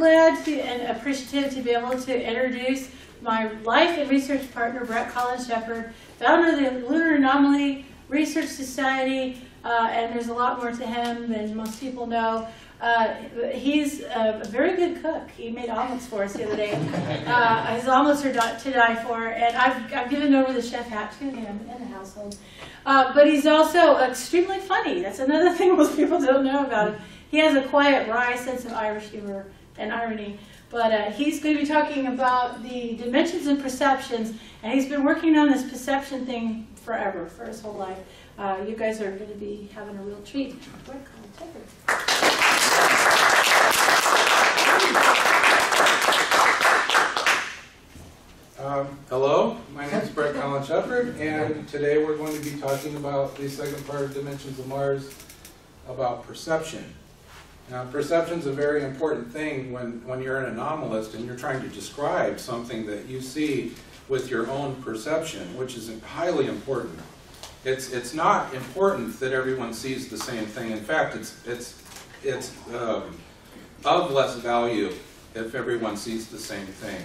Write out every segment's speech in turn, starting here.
glad and appreciative to be able to introduce my life and research partner, Bret Colin Sheppard, founder of the Lunar Anomaly Research Society, and there's a lot more to him than most people know. He's a very good cook. He made omelets for us the other day. His omelets are to die for, and I've given over the chef hat to him in the household. But he's also extremely funny. That's another thing most people don't know about him. He has a quiet, wry sense of Irish humor and irony. But he's going to be talking about the dimensions and perceptions, and he's been working on this perception thing forever, for his whole life. You guys are going to be having a real treat. Hello, my name is Bret Colin Sheppard, and today we're going to be talking about the second part of Dimensions of Mars, about perception. Now, perception is a very important thing when you're an anomalist and you're trying to describe something that you see with your own perception, which is highly important. It's not important that everyone sees the same thing. In fact, it's of less value if everyone sees the same thing,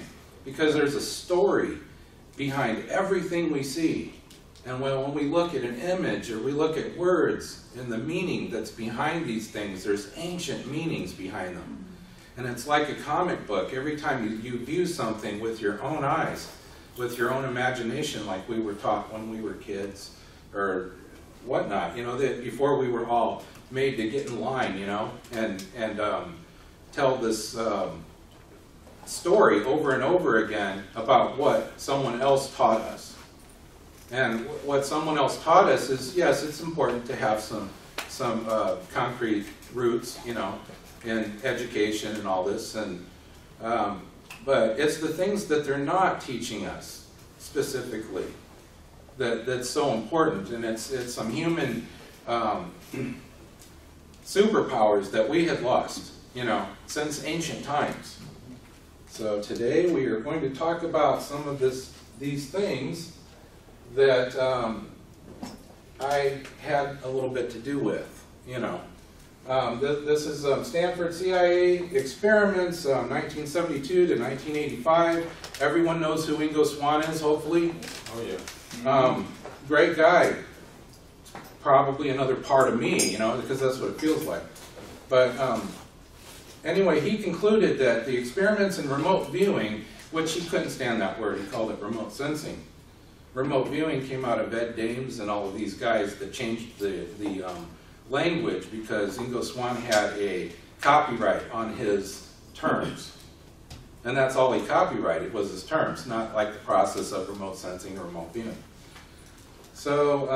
because there's a story behind everything we see. And when we look at an image or we look at words and the meaning that's behind these things, there's ancient meanings behind them. And it's like a comic book. Every time you view something with your own eyes, with your own imagination, like we were taught when we were kids or whatnot, you know, that before we were all made to get in line, you know, and tell this story over and over again about what someone else taught us. And what someone else taught us is, yes, it's important to have some concrete roots, you know, in education and all this, and but it's the things that they're not teaching us specifically that's so important, and it's some human superpowers that we had lost, you know, since ancient times. So today we are going to talk about some of these things that I had a little bit to do with, you know. This is Stanford CIA experiments, 1972 to 1985. Everyone knows who Ingo Swann is, hopefully. Oh yeah. Great guy. Probably another part of me, you know, because that's what it feels like. But anyway, he concluded that the experiments in remote viewing, which he couldn't stand that word, he called it remote sensing. Remote viewing came out of Ed Dames and all of these guys that changed the language because Ingo Swann had a copyright on his terms. And that's all he copyrighted was his terms, not like the process of remote sensing or remote viewing. So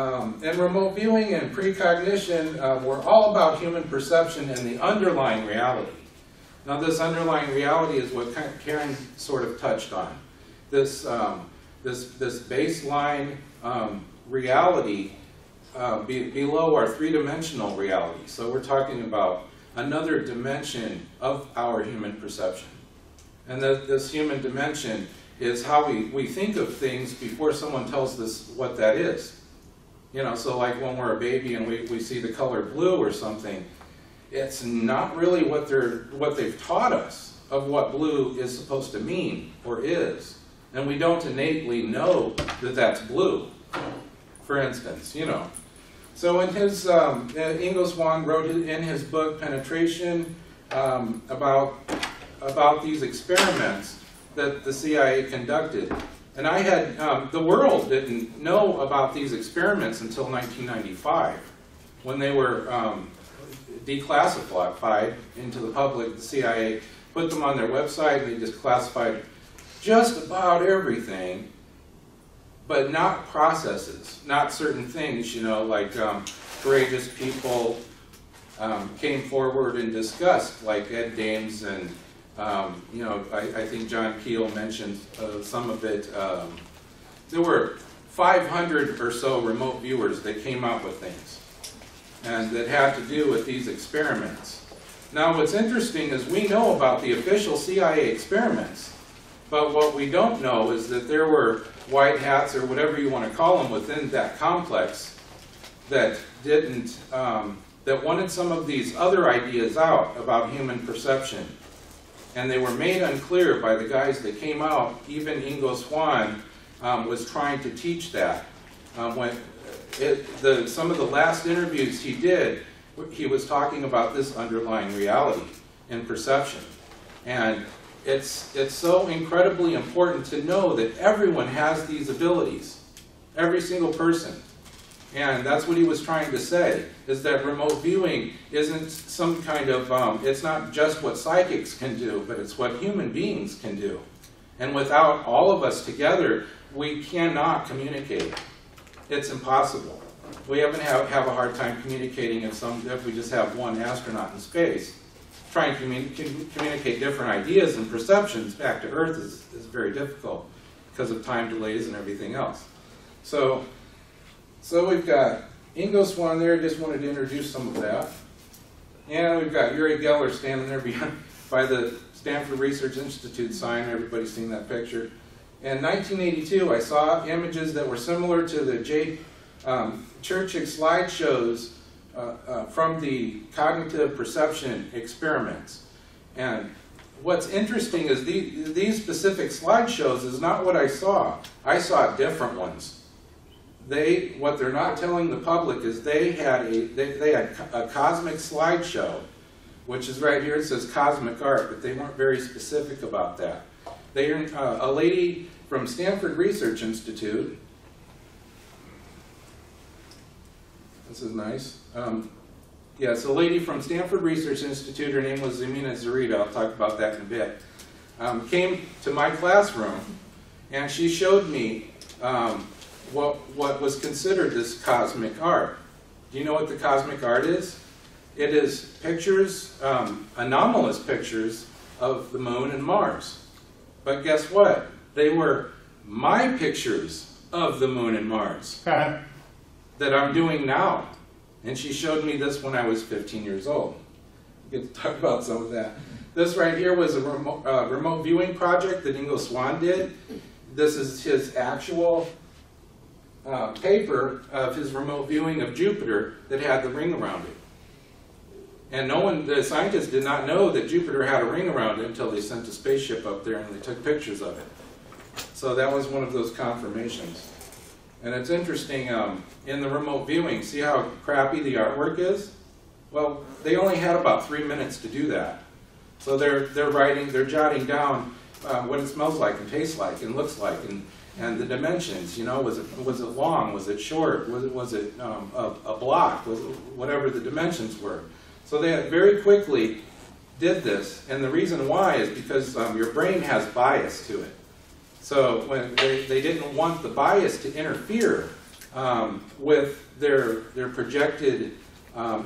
in remote viewing and precognition, we're all about human perception and the underlying reality. Now this underlying reality is what Karen sort of touched on. This baseline reality below our three-dimensional reality. So we're talking about another dimension of our human perception. And this human dimension is how we think of things before someone tells us what that is. You know, so like when we're a baby and we see the color blue or something, it's not really what they've taught us of what blue is supposed to mean or is. And we don't innately know that that's blue, for instance, you know. So in his, Ingo Swann wrote in his book, Penetration, about these experiments that the CIA conducted. And I had, the world didn't know about these experiments until 1995, when they were declassified into the public. The CIA put them on their website, and they just classified just about everything, but not processes, not certain things, you know, like courageous people came forward and discussed, like Ed Dames and, you know, I think John Keel mentioned some of it. There were 500 or so remote viewers that came up with things, and that had to do with these experiments. Now what's interesting is we know about the official CIA experiments, but what we don't know is that there were white hats, or whatever you want to call them, within that complex that didn't, that wanted some of these other ideas out about human perception. And they were made unclear by the guys that came out. Even Ingo Swann was trying to teach that. Some of the last interviews he did, he was talking about this underlying reality and perception. And it's so incredibly important to know that everyone has these abilities, every single person. And that's what he was trying to say, is that remote viewing isn't some kind of, it's not just what psychics can do, but it's what human beings can do. And without all of us together, we cannot communicate. It's impossible. We have a hard time communicating if we just have one astronaut in space. Trying to communicate different ideas and perceptions back to Earth is very difficult because of time delays and everything else. So we've got Ingo Swann there, just wanted to introduce some of that. And we've got Uri Geller standing there by the Stanford Research Institute sign. Everybody's seen that picture. In 1982, I saw images that were similar to the Churchill slideshows from the cognitive perception experiments. And what's interesting is these specific slideshows is not what I saw. I saw different ones. What they're not telling the public is they had a cosmic slideshow, which is right here. It says cosmic art, but they weren't very specific about that. A lady from Stanford Research Institute. This is nice. Yes, a lady from Stanford Research Institute, her name was Zemina Zarita, I'll talk about that in a bit, came to my classroom, and she showed me what was considered this cosmic art. Do you know what the cosmic art is? It is pictures, anomalous pictures of the moon and Mars. But guess what? They were my pictures of the moon and Mars that I'm doing now. And she showed me this when I was 15 years old. We get to talk about some of that. This right here was a remote viewing project that Ingo Swann did. This is his actual paper of his remote viewing of Jupiter that had the ring around it. And the scientists did not know that Jupiter had a ring around it until they sent a spaceship up there and they took pictures of it. So that was one of those confirmations. And it's interesting, in the remote viewing, see how crappy the artwork is? Well, they only had about 3 minutes to do that. So they're jotting down what it smells like and tastes like and looks like, and the dimensions, you know, was it long, was it short, was it a block, whatever the dimensions were. So they very quickly did this, and the reason why is because your brain has bias to it. So when they didn't want the bias to interfere with their projected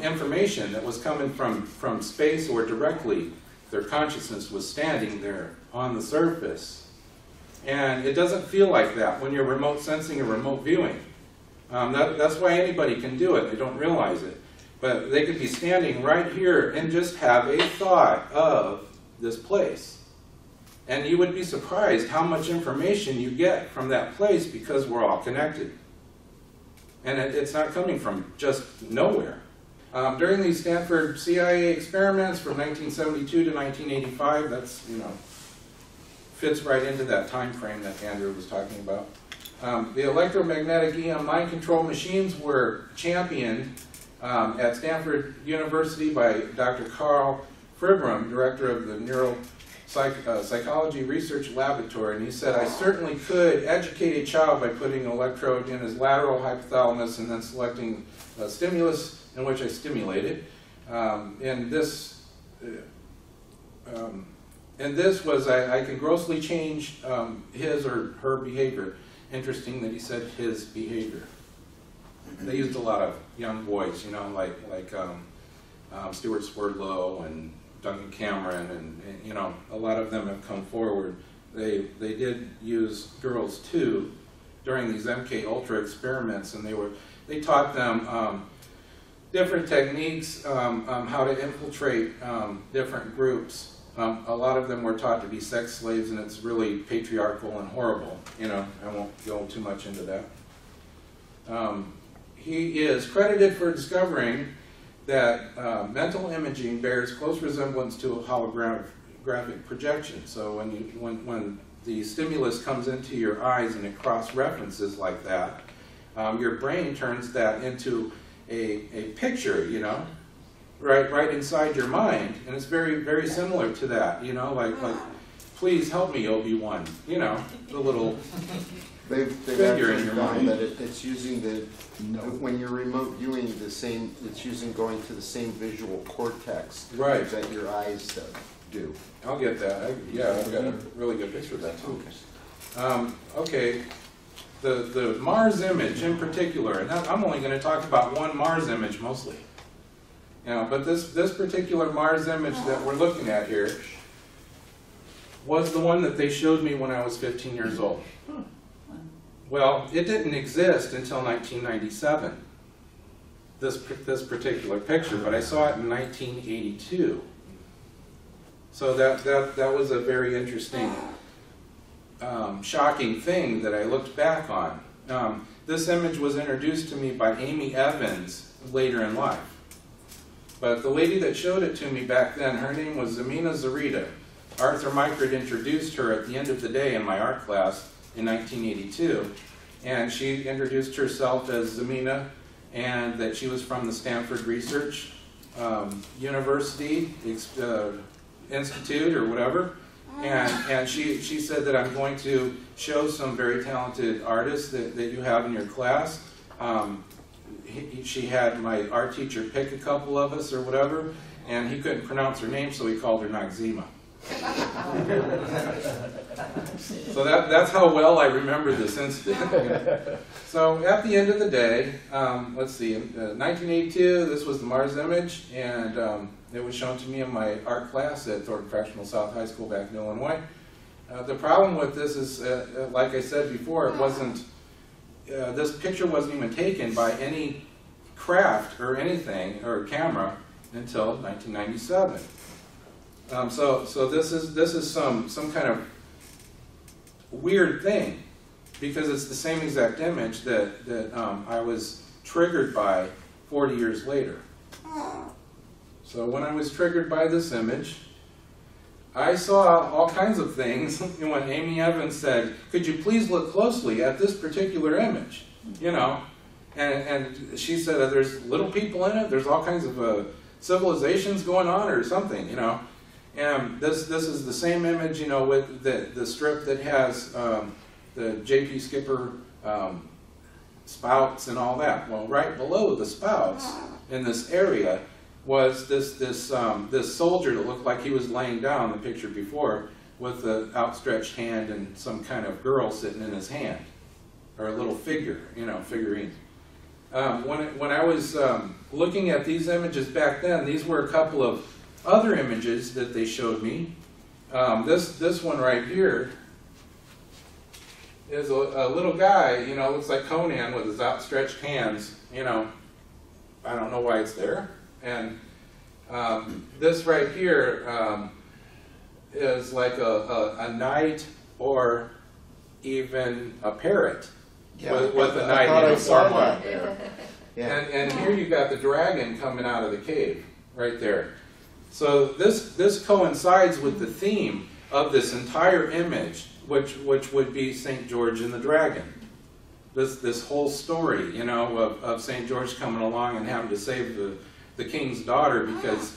information that was coming from space or directly. Their consciousness was standing there on the surface. And it doesn't feel like that when you're remote sensing or remote viewing. That's why anybody can do it. They don't realize it. But they could be standing right here and just have a thought of this place. And you would be surprised how much information you get from that place because we're all connected. And it's not coming from just nowhere. During these Stanford CIA experiments from 1972 to 1985, that's, you know, fits right into that time frame that Andrew was talking about. The electromagnetic EM mind control machines were championed at Stanford University by Dr. Carl Fribram, director of the Neuropsychology Research Laboratory, and he said, "I certainly could educate a child by putting an electrode in his lateral hypothalamus and then selecting a stimulus in which I stimulated. And this was, I can grossly change his or her behavior." Interesting that he said his behavior. They used a lot of young boys, you know, like Stuart Swerdlow and Duncan Cameron, and you know, a lot of them have come forward. They did use girls too during these MK Ultra experiments, and they taught them different techniques, how to infiltrate different groups. A lot of them were taught to be sex slaves, and it's really patriarchal and horrible. You know, I won't go too much into that. He is credited for discovering that mental imaging bears close resemblance to holographic holographic projection. So when the stimulus comes into your eyes and it cross-references like that, your brain turns that into a picture, you know, right inside your mind, and it's very, very similar to that, you know, like please help me, Obi-Wan, you know, the little They've figure in actually your found mind. that it's using when you're remote viewing it's using going to the same visual cortex Right. that your eyes do. I'll get that. Yeah, I've got a really good picture of that too. Okay, the Mars image in particular, and I'm only going to talk about one Mars image mostly. You know, but this particular Mars image that we're looking at here was the one that they showed me when I was 15 years old. Well, it didn't exist until 1997, this particular picture, but I saw it in 1982. So that was a very interesting, shocking thing that I looked back on. This image was introduced to me by Amy Evans later in life. But the lady that showed it to me back then, her name was Zemina Zarita. Arthur Microd introduced her at the end of the day in my art class in 1982, and she introduced herself as Zemina, and that she was from the Stanford Research University Institute or whatever, and she said that I'm going to show some very talented artists that you have in your class. She had my art teacher pick a couple of us or whatever, and he couldn't pronounce her name, so he called her Noxzema. So that's how well I remember this incident. So at the end of the day, let's see, in 1982, this was the Mars image, and it was shown to me in my art class at Thornton Fractional South High School back in Illinois. The problem with this is, like I said before, it wasn't, this picture wasn't even taken by any craft or anything, or camera, until 1997. So this is some kind of weird thing, because it's the same exact image that I was triggered by 40 years later. So when I was triggered by this image, I saw all kinds of things. And when Amy Evans said, "Could you please look closely at this particular image?" You know, and she said that there's little people in it. There's all kinds of civilizations going on or something. You know. And this is the same image, you know, with the strip that has the J.P. Skipper spouts and all that. Well, right below the spouts in this area was this soldier that looked like he was laying down, the picture before, with an outstretched hand and some kind of girl sitting in his hand, or a little figure, you know, figurine. When I was looking at these images back then, these were a couple of other images that they showed me. This one right here is a little guy, you know, looks like Conan with his outstretched hands, you know. I don't know why it's there. And this right here is like a knight or even a parrot with a knight in a form. Yeah. And here you got the dragon coming out of the cave right there. So this coincides with the theme of this entire image, which would be St. George and the Dragon. This whole story, you know, of St. George coming along and having to save the king's daughter because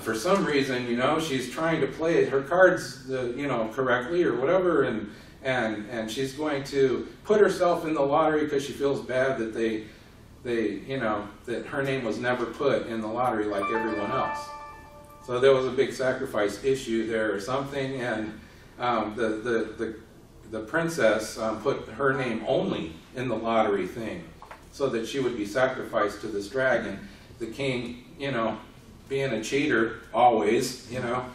for some reason, you know, she's trying to play her cards, you know, correctly or whatever, and she's going to put herself in the lottery because she feels bad that they, you know, that her name was never put in the lottery like everyone else. So there was a big sacrifice issue there or something, and the princess put her name only in the lottery thing so that she would be sacrificed to this dragon. The king, you know, being a cheater always, you know,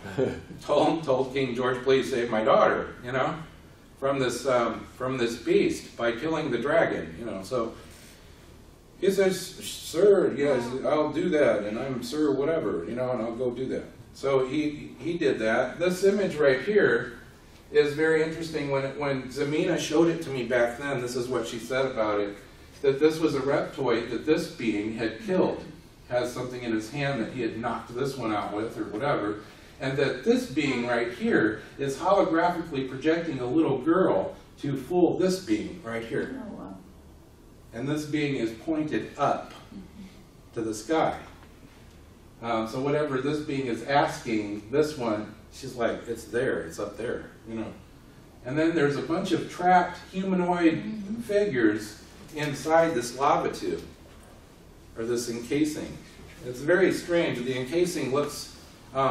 told King George, "Please save my daughter," you know, from this beast by killing the dragon, you know. So he says, "Sir, yes, I'll do that, and I'm sir whatever, you know, and I'll go do that." So he did that. This image right here is very interesting. When Zemina showed it to me back then, this is what she said about it, that this was a reptoid that this being had killed. Has something in his hand that he had knocked this one out with or whatever. and that this being right here is holographically projecting a little girl to fool this being right here. Oh, wow. And this being is pointed up to the sky. So whatever this being is asking this one, she's like, it's there, it's up there, you know. And then there's a bunch of trapped humanoid figures inside this lava tube, or this encasing. It's very strange. The encasing looks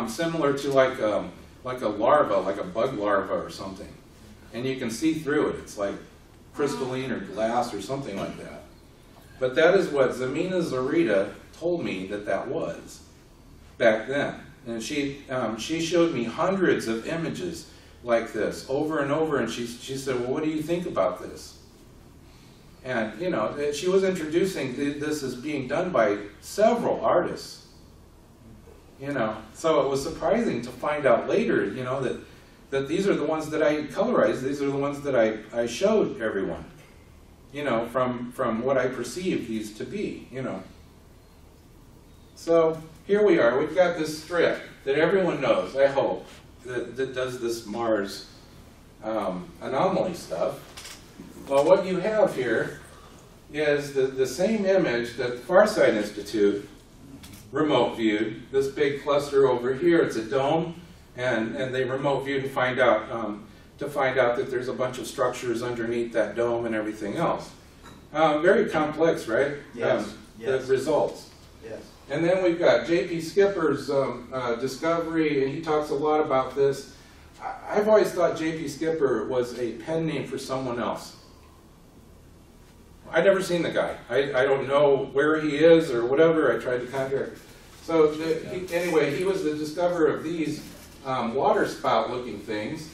similar to like a larva, like a bug larva or something. And you can see through it. It's like crystalline or glass or something like that. But that is what Zemina Zarita told me that was back then. And she showed me hundreds of images like this over and over, and she said, well, what do you think about this? And, you know, she was introducing this as being done by several artists, you know. So it was surprising to find out later, you know, that these are the ones that I colorized, these are the ones that I showed everyone, you know, from what I perceived these to be, you know. So here we are, we've got this strip that everyone knows, I hope, that does this Mars anomaly stuff. Well, what you have here is the same image that the Farsight Institute remote viewed, this big cluster over here. It's a dome, and they remote viewed to find out that there's a bunch of structures underneath that dome and everything else. Very complex, right? Yes. Yes. The results. Yes. And then we've got J.P. Skipper's discovery, and he talks a lot about this. I've always thought J.P. Skipper was a pen name for someone else. I'd never seen the guy. I don't know where he is or whatever. I tried to contact. So anyway, he was the discoverer of these water spout looking things,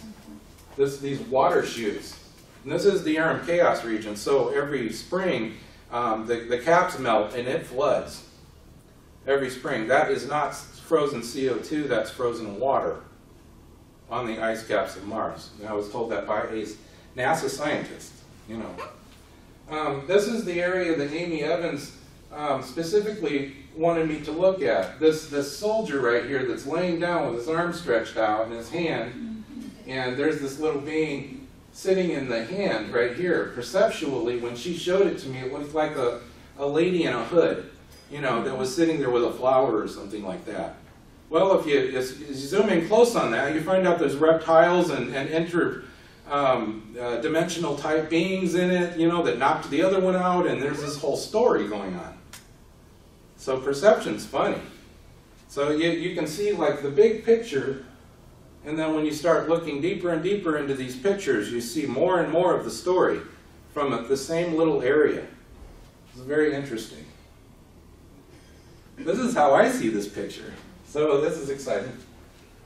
these water chutes. And this is the Aram Chaos region, so every spring the caps melt and it floods. Every spring. That is not frozen CO2, that's frozen water on the ice caps of Mars. And I was told that by a NASA scientist, you know. This is the area that Amy Evans specifically wanted me to look at. This soldier right here that's laying down with his arm stretched out in his hand, and there's this little being sitting in the hand right here. Perceptually, when she showed it to me, it looked like a lady in a hood, you know, that was sitting there with a flower or something like that. Well, if you zoom in close on that, you find out there's reptiles and dimensional type beings in it, you know, that knocked the other one out, and there's this whole story going on. So perception's funny. So you can see like the big picture, and then when you start looking deeper and deeper into these pictures, you see more and more of the story from the same little area. It's very interesting. This is how I see this picture. So this is exciting.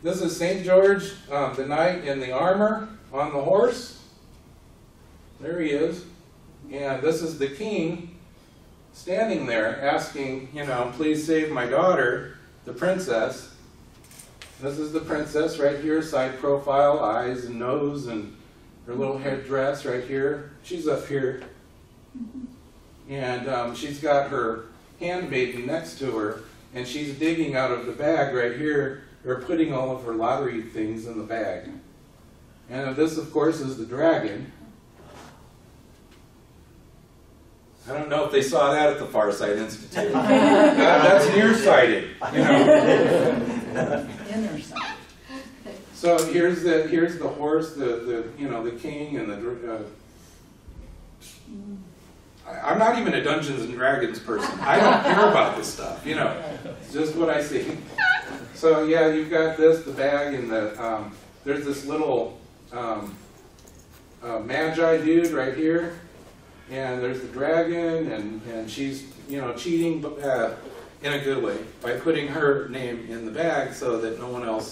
This is St. George, the knight in the armor on the horse. There he is. And this is the king standing there asking, you know, please save my daughter, the princess. This is the princess right here, side profile, eyes and nose, and her little headdress right here. She's up here. And she's got her handmaiden next to her, and she's digging out of the bag right here, or putting all of her lottery things in the bag. And this, of course, is the dragon. I don't know if they saw that at the Farsight Institute. That's nearsighted, you know. Inner-sighted. So here's the horse, the king, and the. I'm not even a Dungeons and Dragons person. I don't care about this stuff, you know. It's just what I see. So yeah, you've got this, the bag, and there's this little magi dude right here, and there's the dragon, and she's, you know, cheating, but in a good way, by putting her name in the bag so that no one else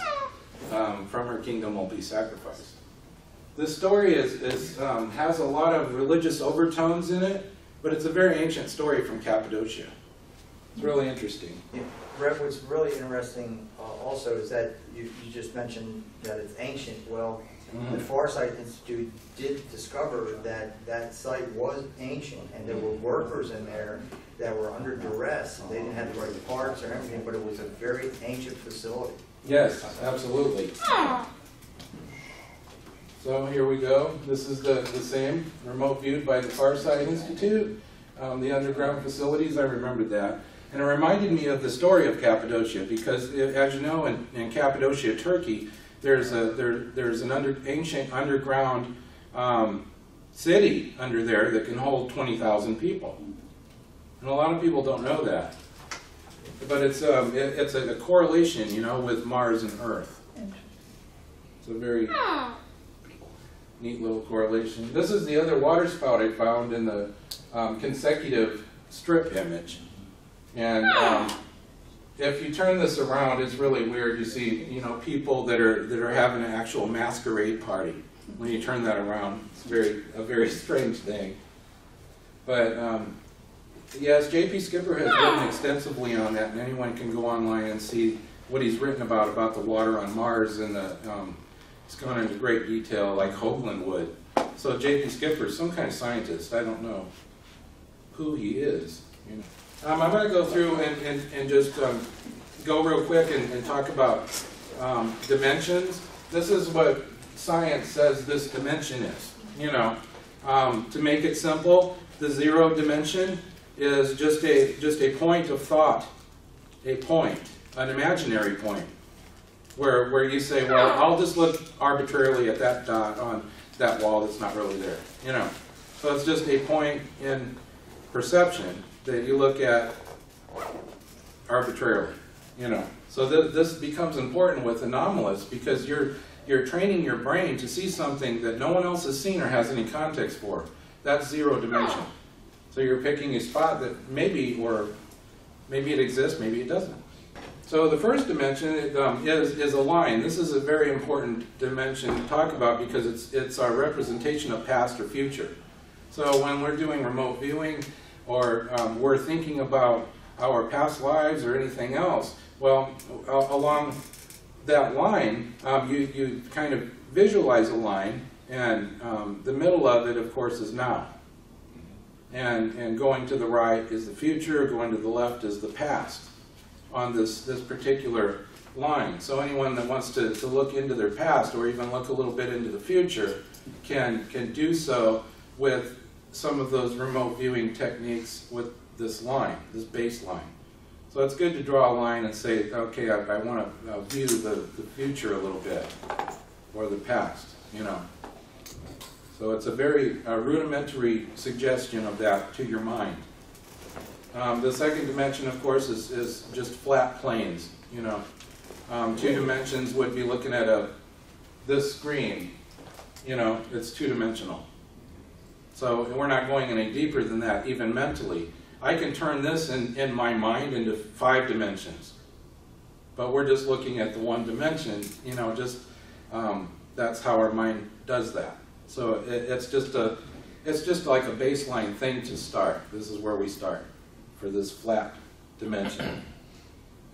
from her kingdom will be sacrificed. This story has a lot of religious overtones in it, but it's a very ancient story from Cappadocia. It's really interesting. Yeah. Brett, what's really interesting also is that you just mentioned that it's ancient. Well, the Farsight Institute did discover that that site was ancient, and there were workers in there that were under duress. They didn't have the right parts or everything, but it was a very ancient facility. Yes, absolutely. So here we go. This is the same remote viewed by the Farsight Institute. The underground facilities, I remembered that. And it reminded me of the story of Cappadocia, because as you know, in Cappadocia, Turkey, there's an ancient underground city under there that can hold 20,000 people. And a lot of people don't know that. But it's a correlation, you know, with Mars and Earth. It's a very neat little correlation. This is the other water spout I found in the consecutive strip image. And if you turn this around, it's really weird. You see, you know, people that are having an actual masquerade party. When you turn that around, it's a very strange thing. But yes, J.P. Skipper has written extensively on that, and anyone can go online and see what he's written about the water on Mars, and he's gone into great detail, like Hoagland would. So J.P. Skipper is some kind of scientist. I don't know who he is. You know. I'm going to go through and just go real quick and talk about dimensions. This is what science says this dimension is. You know, to make it simple, the 0 dimension is just a point of thought, a point, an imaginary point, where you say, well, I'll just look arbitrarily at that dot on that wall that's not really there. You know, so it's just a point in perception that you look at arbitrarily, you know. So this becomes important with anomalous, because you're training your brain to see something that no one else has seen or has any context for. That's 0 dimension. So you're picking a spot that maybe it exists, maybe it doesn't. So the first dimension is a line. This is a very important dimension to talk about, because it's our representation of past or future. So when we're doing remote viewing, or we're thinking about our past lives or anything else, well, along that line, you kind of visualize a line, and the middle of it, of course, is now. And going to the right is the future, going to the left is the past on this particular line. So anyone that wants to look into their past, or even look a little bit into the future, can do so with some of those remote viewing techniques with this line, this baseline. So it's good to draw a line and say, okay, I want to view the future a little bit, or the past, you know. So it's a very rudimentary suggestion of that to your mind. The second dimension, of course, is just flat planes, you know. 2 dimensions would be looking at this screen, you know, it's 2-dimensional. So we're not going any deeper than that, even mentally. I can turn this in my mind into 5 dimensions. But we're just looking at the 1 dimension, you know, just that's how our mind does that. So it's just like a baseline thing to start. This is where we start for this flat dimension.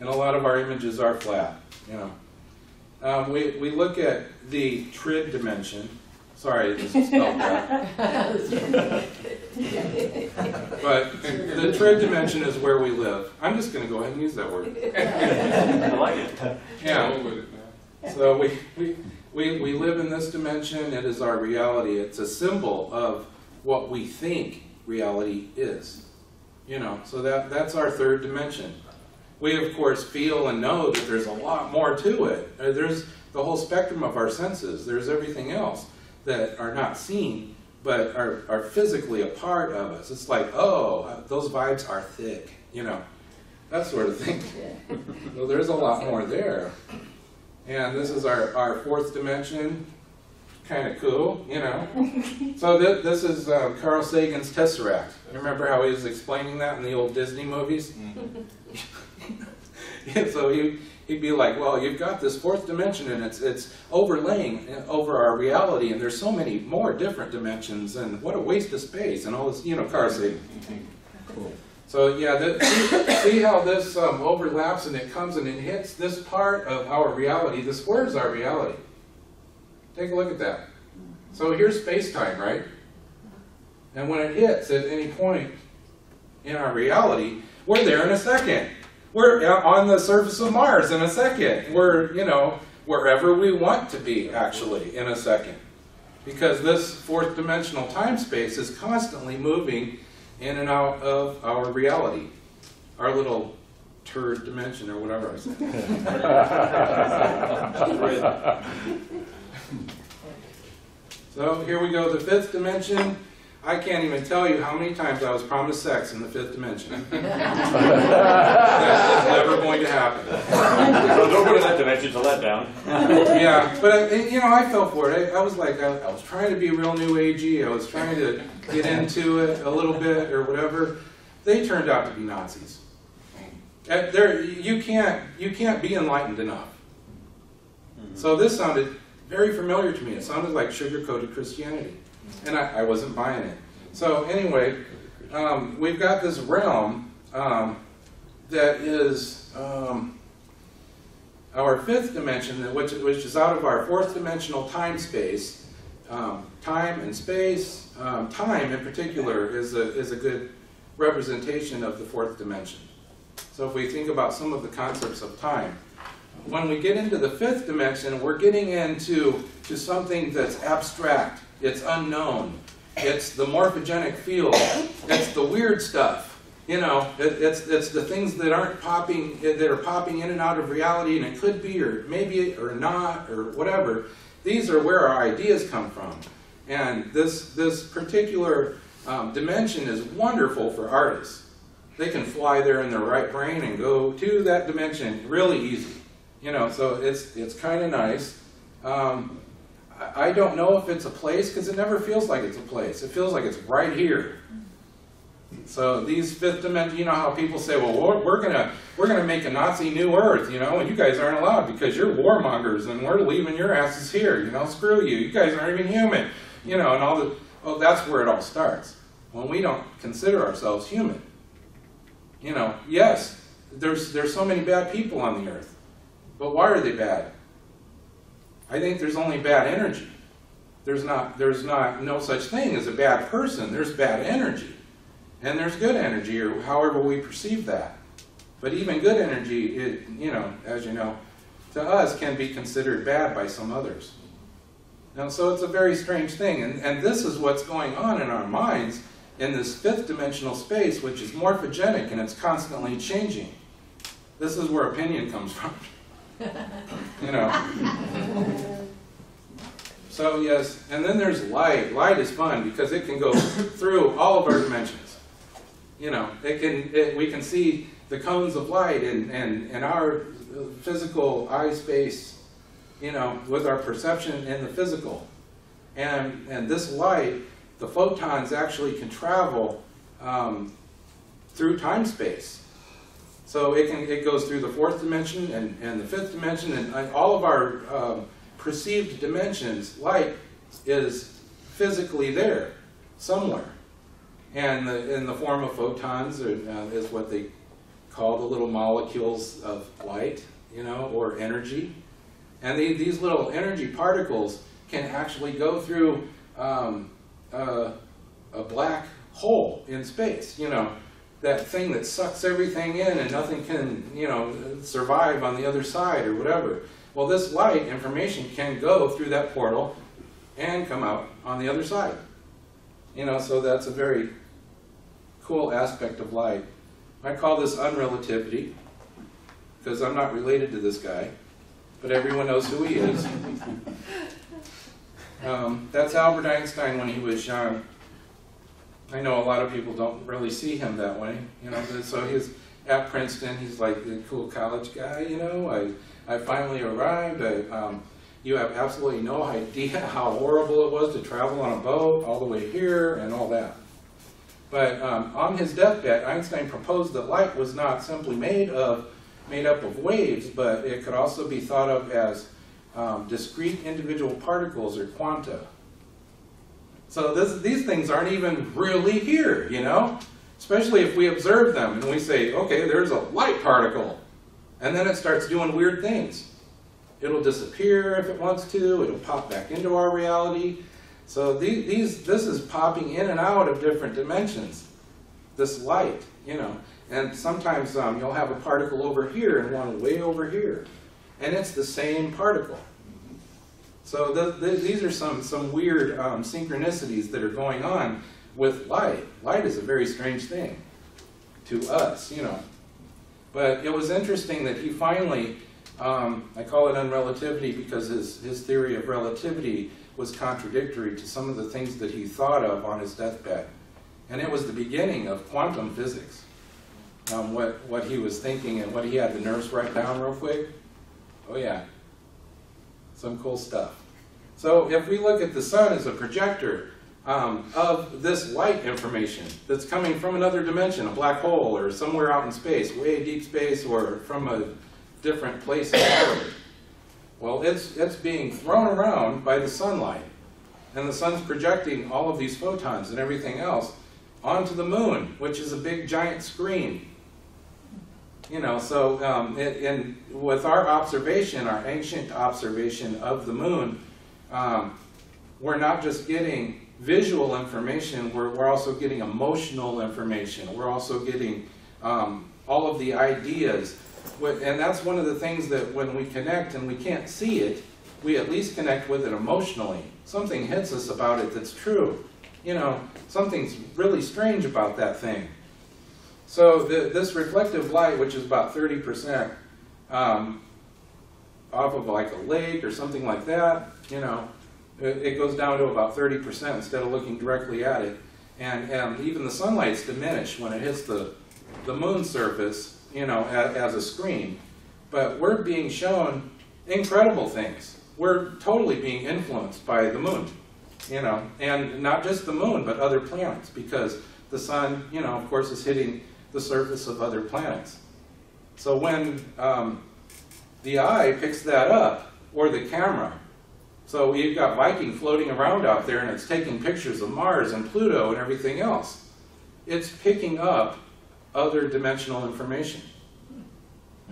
And a lot of our images are flat, you know. We look at the trid dimension. Sorry, I just spelled that. But the trid dimension is where we live. I'm just going to go ahead and use that word. I like it. Yeah. So we live in this dimension. It is our reality. It's a symbol of what we think reality is. You know, so that's our 3rd dimension. We, of course, feel and know that there's a lot more to it. There's the whole spectrum of our senses. There's everything else that are not seen, but are physically a part of us. It's like, oh, those vibes are thick, you know, that sort of thing. So there's a lot more there. And this is our 4th dimension. Kind of cool, you know. So this is Carl Sagan's Tesseract. You remember how he was explaining that in the old Disney movies? Yeah, so he'd be like, well, you've got this 4th dimension, and it's overlaying over our reality, and there's so many more different dimensions, and what a waste of space, and all this, you know, Carl Sagan. Cool. So yeah, see how this overlaps, and it comes and it hits this part of our reality. The square is our reality. Take a look at that. So here's space-time, right? And when it hits at any point in our reality, we're there in a second. We're on the surface of Mars in a second. We're, you know, wherever we want to be, actually, in a second. Because this fourth dimensional time-space is constantly moving in and out of our reality. Our little turd dimension, or whatever I said. So here we go, the fifth dimension. I can't even tell you how many times I was promised sex in the fifth dimension. That is never going to happen. So don't go to that dimension, it's a letdown. Yeah, but you know, I fell for it. I was like, I was trying to be real new agey. I was trying to get into it a little bit or whatever. They turned out to be Nazis. You can't be enlightened enough. So this sounded very familiar to me. It sounded like sugar-coated Christianity. And I wasn't buying it. So anyway, we've got this realm that is our fifth dimension, which is out of our fourth dimensional time-space. Time and space, time in particular, is a good representation of the fourth dimension. So if we think about some of the concepts of time, when we get into the fifth dimension, we're getting into something that's abstract. It's unknown. It's the morphogenic field. It's the weird stuff. You know, it's the things that aren't popping, that are popping in and out of reality, and it could be, or maybe, or not, or whatever. These are where our ideas come from. And this particular dimension is wonderful for artists. They can fly there in their right brain and go to that dimension really easy. You know, so it's kind of nice. I don't know if it's a place, because it never feels like it's a place. It feels like it's right here. So these fifth dimension, you know how people say, well, we're gonna make a Nazi new Earth, you know, and you guys aren't allowed because you're warmongers and we're leaving your asses here, you know, screw you. You guys aren't even human, you know, and all the. Well, that's where it all starts. When we don't consider ourselves human. You know, yes, there's so many bad people on the Earth, but why are they bad? I think there's only bad energy. There's no such thing as a bad person. There's bad energy. And there's good energy, or however we perceive that. But even good energy, you know, as you know, to us can be considered bad by some others. And so it's a very strange thing. And this is what's going on in our minds in this fifth dimensional space, which is morphogenic and it's constantly changing. This is where opinion comes from. You know. So yes, and then there's light. Light is fun because it can go through all of our dimensions. You know, we can see the cones of light in our physical eye space, you know, with our perception in the physical. And this light, the photons actually can travel through time-space. So it goes through the fourth dimension and the fifth dimension, and all of our perceived dimensions. Light is physically there somewhere, and in the form of photons is what they call the little molecules of light, you know, or energy. And these little energy particles can actually go through a black hole in space, you know, that thing that sucks everything in and nothing can, you know, survive on the other side or whatever. Well, this light information can go through that portal and come out on the other side. You know, so that's a very cool aspect of light. I call this unrelativity because I'm not related to this guy, but everyone knows who he is. That's Albert Einstein when he was young. I know a lot of people don't really see him that way, you know. So he's at Princeton. He's like the cool college guy, you know. I finally arrived. You have absolutely no idea how horrible it was to travel on a boat all the way here and all that. But on his deathbed, Einstein proposed that light was not simply made up of waves, but it could also be thought of as discrete individual particles or quanta. So these things aren't even really here, you know? Especially if we observe them and we say, okay, there's a light particle. And then it starts doing weird things. It'll disappear if it wants to. It'll pop back into our reality. So this is popping in and out of different dimensions. This light, you know. And sometimes you'll have a particle over here and one way over here. And it's the same particle. So these are some weird synchronicities that are going on with light. Light is a very strange thing to us, you know. But it was interesting that he finally, I call it unrelativity because his theory of relativity was contradictory to some of the things that he thought of on his deathbed. And it was the beginning of quantum physics, what he was thinking and what he had the nurse write down real quick. Oh yeah, some cool stuff. So if we look at the sun as a projector of this light information that's coming from another dimension, a black hole or somewhere out in space, way deep space or from a different place in orbit, well, it's being thrown around by the sunlight. And the sun's projecting all of these photons and everything else onto the moon, which is a big giant screen. You know, so with our observation, our ancient observation of the moon, we're not just getting visual information, we're also getting emotional information. We're also getting all of the ideas. And that's one of the things that when we connect and we can't see it, we at least connect with it emotionally. Something hits us about it that's true. You know, something's really strange about that thing. So this reflective light, which is about 30% off of like a lake or something like that, you know, it goes down to about 30% instead of looking directly at it. And even the sunlight's diminished when it hits the moon's surface, you know, as a screen. But we're being shown incredible things. We're totally being influenced by the moon, you know, and not just the moon, but other planets, because the sun, you know, of course, is hitting the surface of other planets. So when the eye picks that up, or the camera, so you've got Viking floating around out there and it's taking pictures of Mars and Pluto and everything else, it's picking up other dimensional information.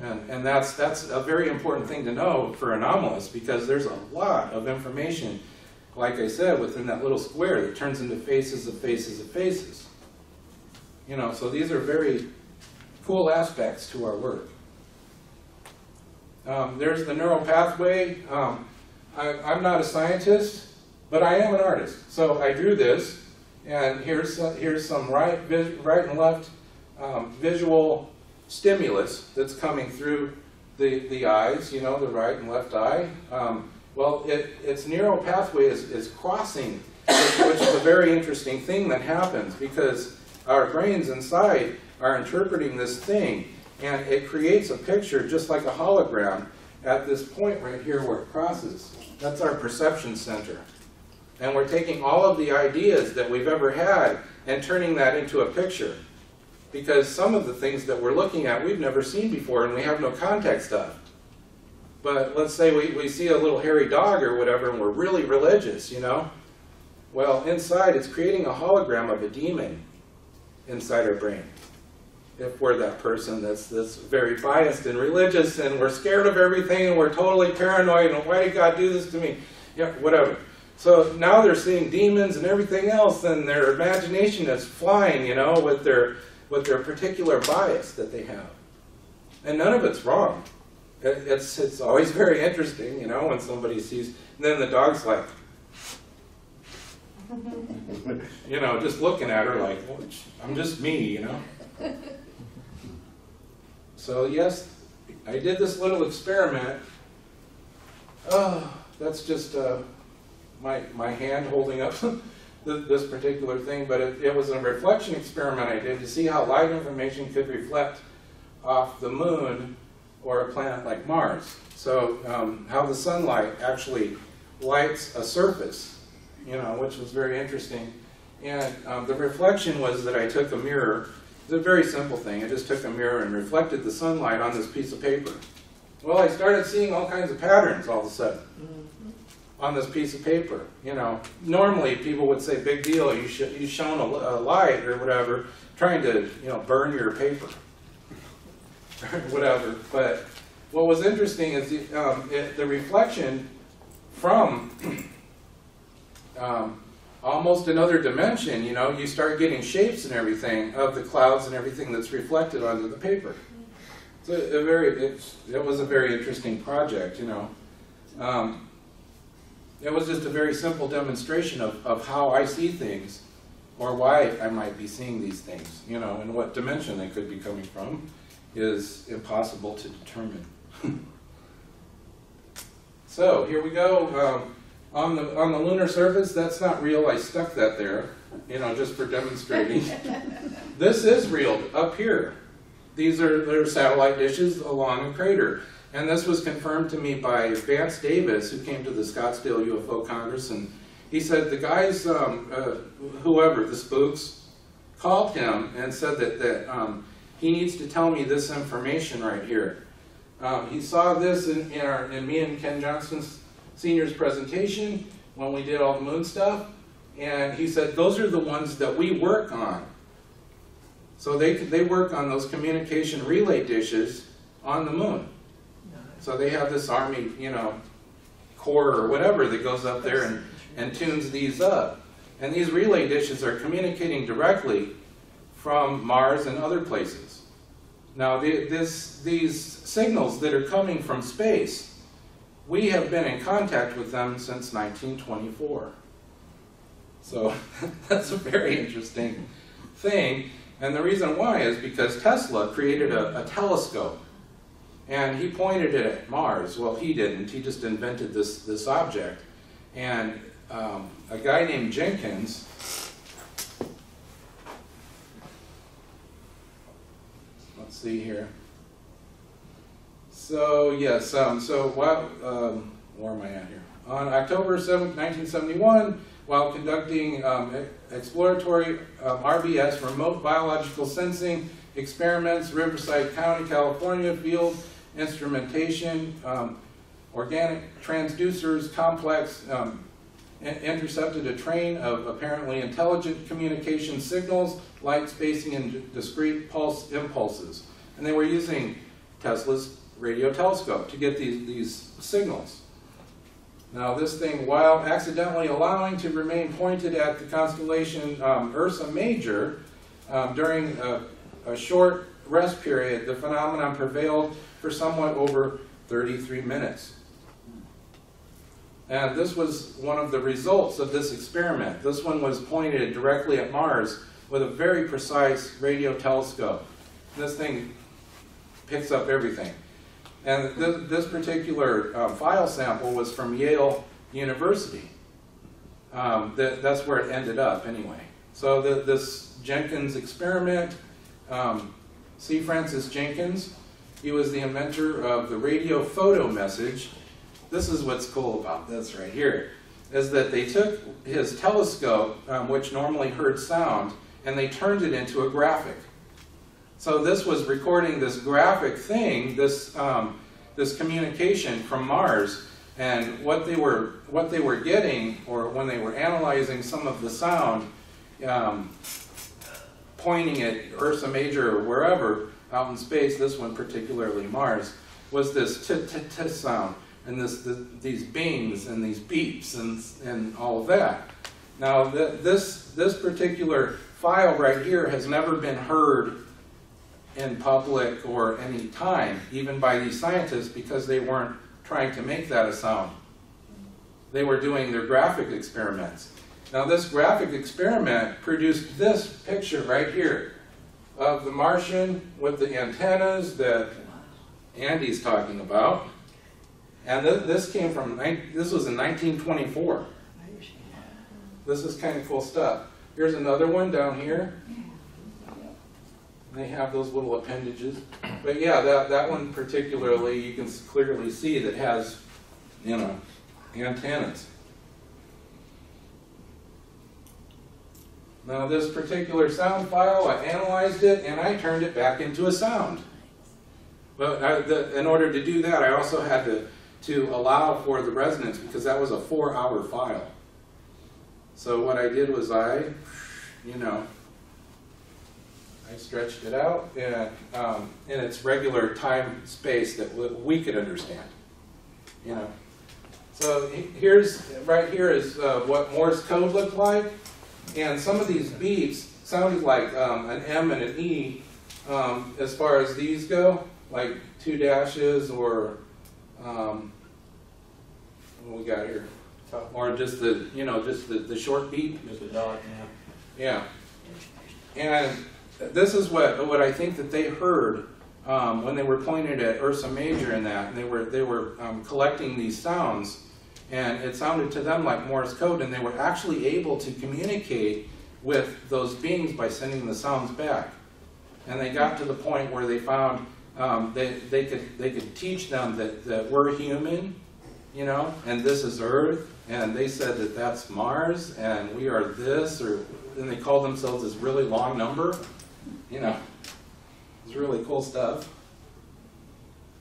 And that's a very important thing to know for anomalists, because there's a lot of information, like I said, within that little square that turns into faces of faces of faces. You know, so these are very cool aspects to our work. There's the neural pathway. I'm not a scientist, but I am an artist. So I drew this, and here's some right and left visual stimulus that's coming through the eyes, you know, the right and left eye. Well, its neural pathway is crossing, which is a very interesting thing that happens, because our brains inside are interpreting this thing, and it creates a picture just like a hologram at this point right here where it crosses. That's our perception center. And we're taking all of the ideas that we've ever had and turning that into a picture. Because some of the things that we're looking at we've never seen before and we have no context of. But let's say we see a little hairy dog or whatever and we're really religious, you know. Well, inside it's creating a hologram of a demon inside our brain. If we're that person that's very biased and religious and we're scared of everything and we're totally paranoid and why did God do this to me? Yeah, whatever. So now they're seeing demons and everything else, and their imagination is flying, you know, with their particular bias that they have. And none of it's wrong. It's always very interesting, you know, when somebody sees, and then the dog's like, you know, just looking at her like, well, I'm just me, you know. So yes, I did this little experiment. Oh, that's just my hand holding up this particular thing, but it was a reflection experiment I did to see how light information could reflect off the moon or a planet like Mars. So how the sunlight actually lights a surface, you know, which was very interesting. And the reflection was that I took a mirror. It's a very simple thing. I just took a mirror and reflected the sunlight on this piece of paper. Well, I started seeing all kinds of patterns all of a sudden on this piece of paper. You know, normally people would say, big deal, you shone a light or whatever, trying to, you know, burn your paper or whatever. But what was interesting is the reflection from almost another dimension, you know, you start getting shapes and everything of the clouds and everything that's reflected onto the paper. So it was a very interesting project, you know. It was just a very simple demonstration of how I see things, or why I might be seeing these things, you know, and what dimension they could be coming from is impossible to determine. So here we go. On the lunar surface, that's not real. I stuck that there, you know, just for demonstrating. This is real up here. They're satellite dishes along a crater. And this was confirmed to me by Vance Davis, who came to the Scottsdale UFO Congress, and he said the guys, whoever, the spooks, called him and said that he needs to tell me this information right here. He saw this in me and Ken Johnston's senior's presentation when we did all the moon stuff, and he said those are the ones that we work on. So they work on those communication relay dishes on the moon. So they have this Army, you know, Corps or whatever that goes up there and tunes these up. And these relay dishes are communicating directly from Mars and other places. Now these signals that are coming from space, we have been in contact with them since 1924. So that's a very interesting thing. And the reason why is because Tesla created a telescope. And he pointed it at Mars. Well, he didn't. He just invented this object. And a guy named Jenkins, let's see here. So yes, where am I at here? On October 7th, 1971, while conducting exploratory RBS, remote biological sensing experiments, Riverside County, California, field instrumentation, organic transducers complex, intercepted a train of apparently intelligent communication signals, light spacing, and discrete pulse impulses. And they were using Tesla's radio telescope to get these signals. Now this thing, while accidentally allowing to remain pointed at the constellation Ursa Major, during a short rest period, the phenomenon prevailed for somewhat over 33 minutes. And this was one of the results of this experiment. This one was pointed directly at Mars with a very precise radio telescope. This thing picks up everything. And this particular file sample was from Yale University. That's where it ended up anyway. So this Jenkins experiment, C. Francis Jenkins, he was the inventor of the radio photo message. This is what's cool about this right here, is that they took his telescope, which normally heard sound, and they turned it into a graphic. So this was recording this graphic thing, this communication from Mars, and what they were getting, or when they were analyzing some of the sound, pointing at Ursa Major or wherever out in space, this one particularly Mars, was this t-t-t sound, and these bings and these beeps and all of that. Now this particular file right here has never been heard in public or any time, even by these scientists, because they weren't trying to make that a sound. They were doing their graphic experiments. Now this graphic experiment produced this picture right here of the Martian with the antennas that Andy's talking about. And this came from, this was in 1924. This is kind of cool stuff. Here's another one down here. They have those little appendages. But yeah, that one particularly, you can clearly see that has, you know, antennas. Now this particular sound file, I analyzed it and I turned it back into a sound. But in order to do that, I also had to allow for the resonance, because that was a 4-hour file. So what I did was I stretched it out in its regular time space that we could understand. You know, So right here is what Morse code looked like, and some of these beeps sounded like an M and an E as far as these go, like 2 dashes or what we got here, or just the just the short beep, Just a dot, yeah. And this is what I think that they heard when they were pointed at Ursa Major and that, and they were collecting these sounds, and it sounded to them like Morse code, and they were actually able to communicate with those beings by sending the sounds back. And they got to the point where they found they could teach them that we're human, you know, and this is Earth, and they said that that's Mars, and we are this, and they called themselves this really long number, you know. It's really cool stuff.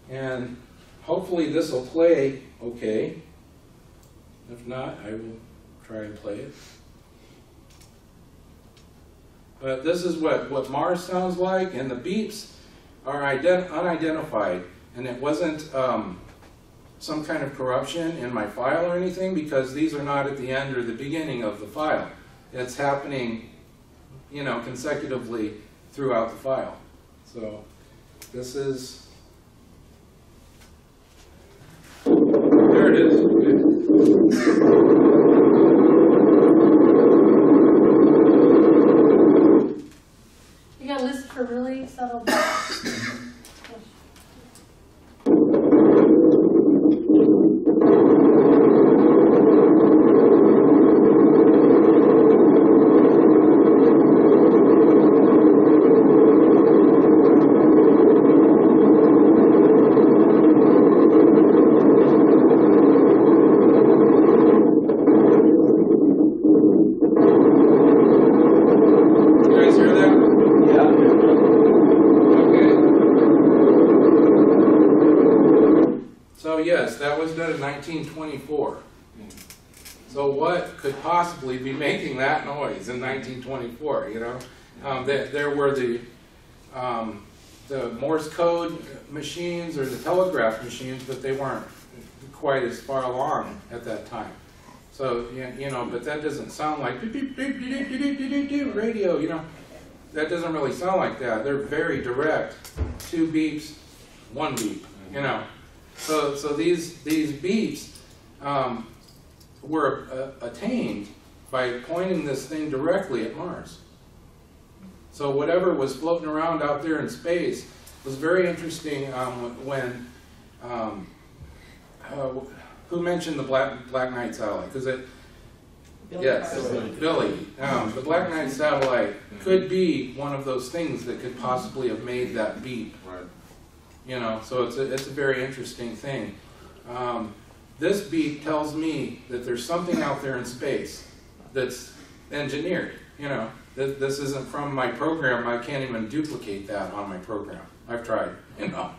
And hopefully this will play okay. If not, I will try and play it. But this is what Mars sounds like, and the beeps are unidentified. And it wasn't some kind of corruption in my file or anything, because these are not at the end or the beginning of the file. It's happening, you know, consecutively throughout the file. So this is, there it is. You gotta listen for really subtle. Yes, that was done in 1924. So what could possibly be making that noise in 1924, you know? There were the Morse code machines or the telegraph machines, but they weren't quite as far along at that time. So, you know, but that doesn't sound like radio, you know? That doesn't really sound like that. They're very direct. 2 beeps, 1 beep, you know? So these beeps were attained by pointing this thing directly at Mars. So whatever was floating around out there in space was very interesting. When who mentioned the Black Knight satellite? Because it, yes, Billy. The Black Knight satellite could be one of those things that could possibly have made that beep. Right. You know, so it's a very interesting thing. This beep tells me that there's something out there in space that's engineered. You know, this isn't from my program. I can't even duplicate that on my program. I've tried, you know.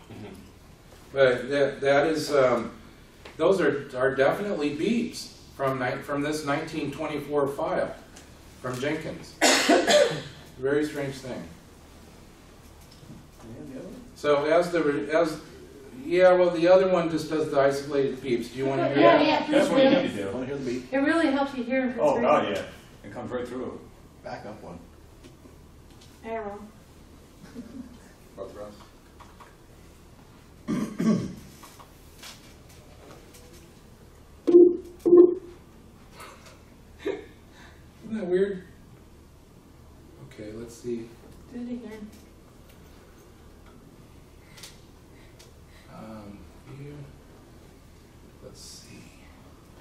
But that is, those are definitely beeps from this 1924 file from Jenkins. Very strange thing. So the other one just does the isolated beeps. Do you want to hear that? Yeah, That's what you need to I do. want to hear the beat. It really helps you hear him. Oh, God, yeah. It comes right through. Back up one. Arrow. Both rows. Isn't that weird? Okay, let's see. Do it again. Here. Let's see.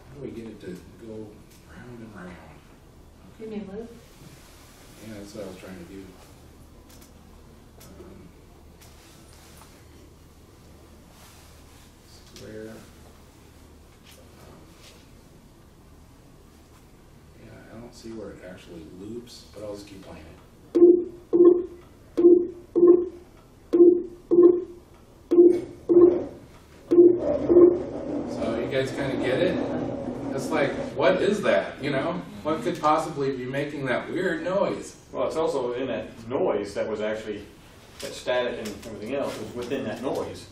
How do we get it to go round and round? Give me a loop. Yeah, that's what I was trying to do. Square. Yeah, I don't see where it actually loops, but I'll just keep playing it. So you guys kind of get it? It's like, what is that, you know? What could possibly be making that weird noise? Well, it's also in that noise that was actually, that static and everything else was within that noise.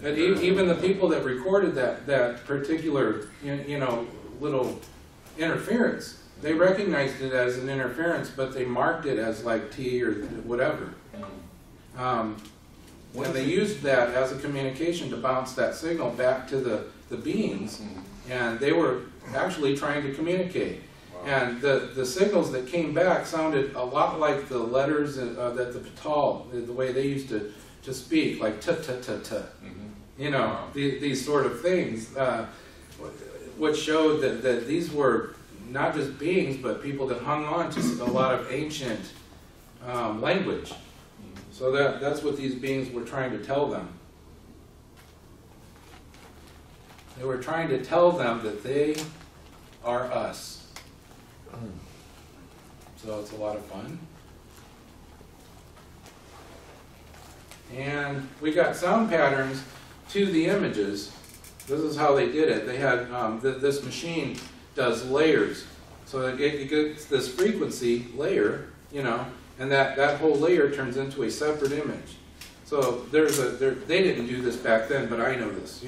And even the people that recorded that particular, little interference, they recognized it as an interference, but they marked it as like T or whatever. And they used that as a communication to bounce that signal back to the beings, and they were actually trying to communicate. And the signals that came back sounded a lot like the letters that the Patal, the way they used to speak, like t-t-t-t. These sort of things, which showed that these were not just beings, but people that hung on to a lot of ancient language. So that's what these beings were trying to tell them. They were trying to tell them that they are us. So it's a lot of fun. And we got sound patterns to the images. This is how they did it. They had, this machine does layers. So it gets this frequency layer, and that whole layer turns into a separate image. So they didn't do this back then, but I know this,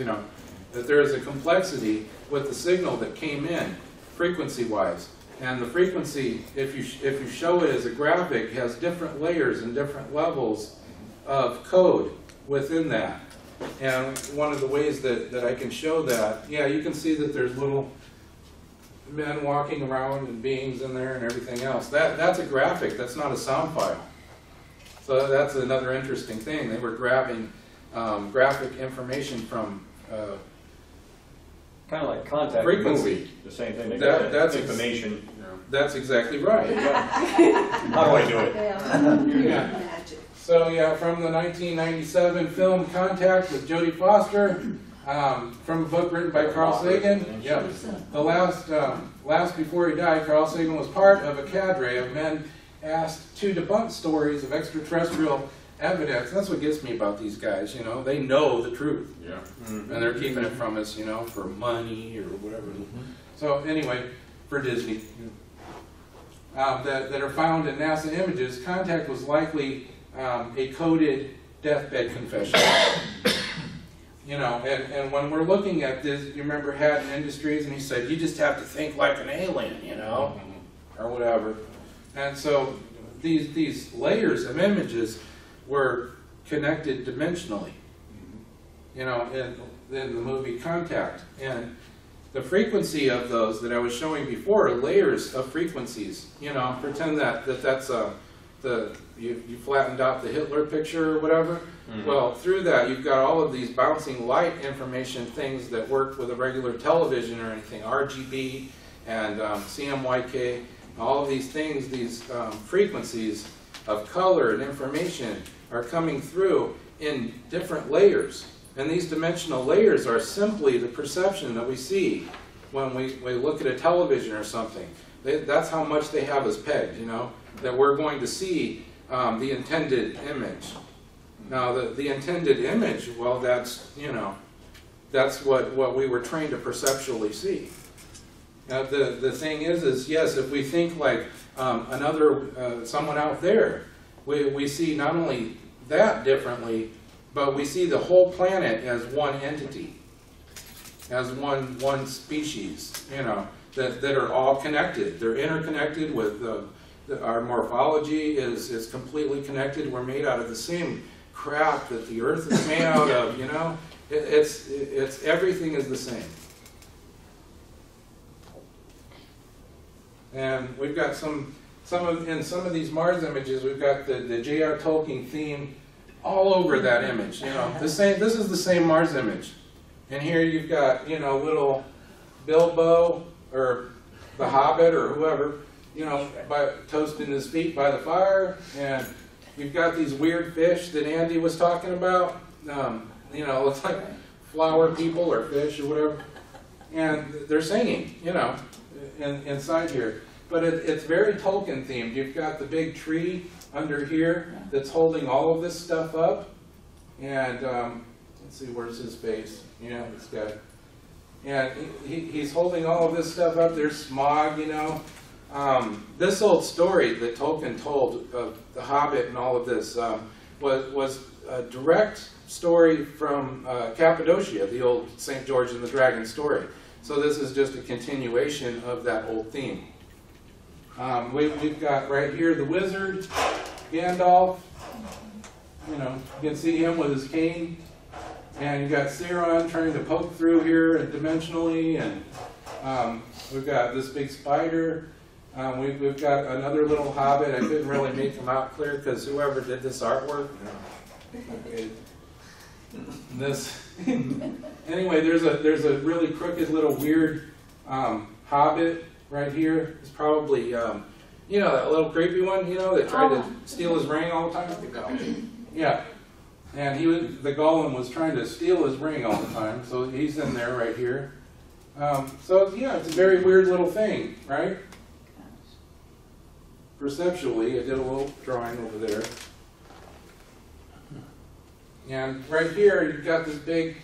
that there is a complexity with the signal that came in, frequency-wise. And the frequency, if you show it as a graphic, has different layers and different levels of code within that. And one of the ways that I can show that, you can see that there's little men walking around and beings in there and everything else. That's a graphic, that's not a sound file. So that's another interesting thing. They were grabbing graphic information from kind of like contact frequency. Movie, the same thing. That's information. That's exactly right. How do I do it? Yeah. So from the 1997 film Contact with Jodie Foster, from a book written by Carl Sagan. Yeah. The last before he died, Carl Sagan was part of a cadre of men asked to debunk stories of extraterrestrial evidence. That's what gets me about these guys, they know the truth. Yeah. And they're keeping it from us, for money or whatever. So anyway, for Disney. That are found in NASA images, Contact was likely a coded deathbed confession. And when we're looking at this, you remember Hatton Industries, and he said, you just have to think like an alien, or whatever. And so these layers of images were connected dimensionally, in the movie Contact. And the frequency of those that I was showing before are layers of frequencies. Pretend that's you flattened out the Hitler picture or whatever. Well, through that you've got all of these bouncing light information things that work with a regular television or anything, RGB and CMYK, all of these things, these frequencies of color and information are coming through in different layers. And these dimensional layers are simply the perception that we see when we look at a television or something. That's how much they have us pegged, that we're going to see the intended image. Now, the intended image, well, that's what we were trained to perceptually see. Now, the thing is yes, if we think like someone out there, we see not only that differently, but we see the whole planet as one entity, as one species, that are all connected. They're interconnected with our morphology is completely connected. We're made out of the same crap that the Earth is made out of. It's everything is the same. And we've got in some of these Mars images, we've got the J.R. Tolkien theme all over that image. This is the same Mars image. And here you've got, little Bilbo or the Hobbit or whoever, toasting his feet by the fire. And you've got these weird fish that Andy was talking about. Looks like flower people or fish or whatever. And they're singing, inside here. But it's very Tolkien themed. You've got the big tree under here that's holding all of this stuff up. And let's see, where's his face? Yeah, this guy. And he's holding all of this stuff up. There's smog, This old story that Tolkien told of the Hobbit and all of this, was a direct story from Cappadocia, the old St. George and the Dragon story. So this is just a continuation of that old theme. We've got right here the Wizard Gandalf. You know, you can see him with his cane. And you've got Sauron trying to poke through here dimensionally, and we've got this big spider. We've got another little hobbit. I couldn't really make him out clear because whoever did this artwork, anyway, there's a really crooked little weird hobbit right here. It's probably you know, that little creepy one, you know, that tried to steal his ring all the time. Yeah. And the Golem was trying to steal his ring all the time, so he's in there right here. So yeah, it's a very weird little thing, right? Perceptually, I did a little drawing over there. And right here, you've got this big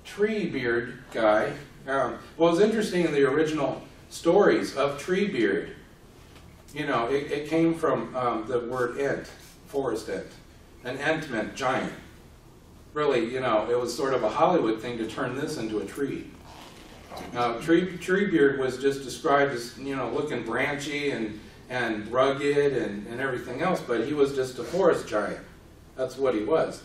Treebeard guy. What was interesting in the original stories of Treebeard, you know, it came from the word ent, forest ent. An ent meant giant. Really, you know, it was sort of a Hollywood thing to turn this into a tree. Treebeard was just described as, you know, looking branchy and rugged and everything else, but he was just a forest giant. That's what he was.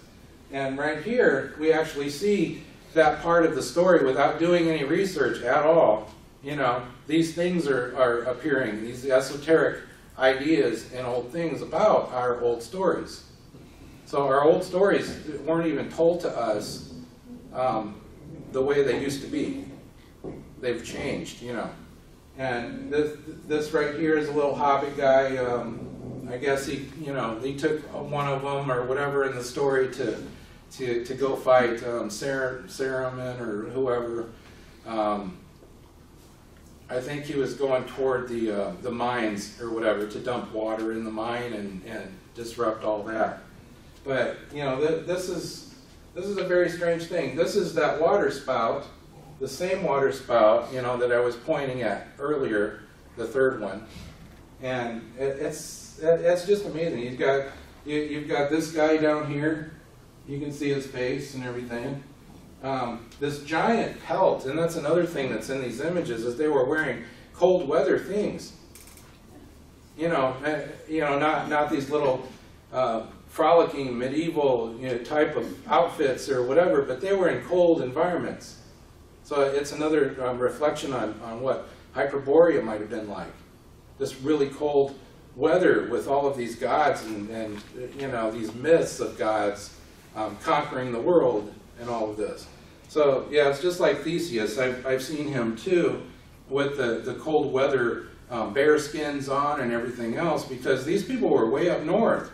And right here, we actually see that part of the story without doing any research at all. You know, these things are appearing, these esoteric ideas and old things about our old stories. So our old stories weren't even told to us the way they used to be. They've changed, you know. And this right here is a little hobbit guy. I guess he took one of them or whatever in the story to go fight Saruman or whoever. I think he was going toward the mines or whatever to dump water in the mine and disrupt all that. But you know, this is a very strange thing. This is that water spout, the same water spout, you know, that I was pointing at earlier, the third one, and it's just amazing. You've got this guy down here. You can see his face and everything. This giant pelt, and that's another thing that's in these images, is they were wearing cold weather things. You know, not these little frolicking medieval type of outfits or whatever, but they were in cold environments. So it's another reflection on what Hyperborea might have been like. This really cold weather with all of these gods and you know, these myths of gods conquering the world and all of this. So yeah, it's just like Theseus. I've seen him too with the cold weather bear skins on and everything else, because these people were way up north.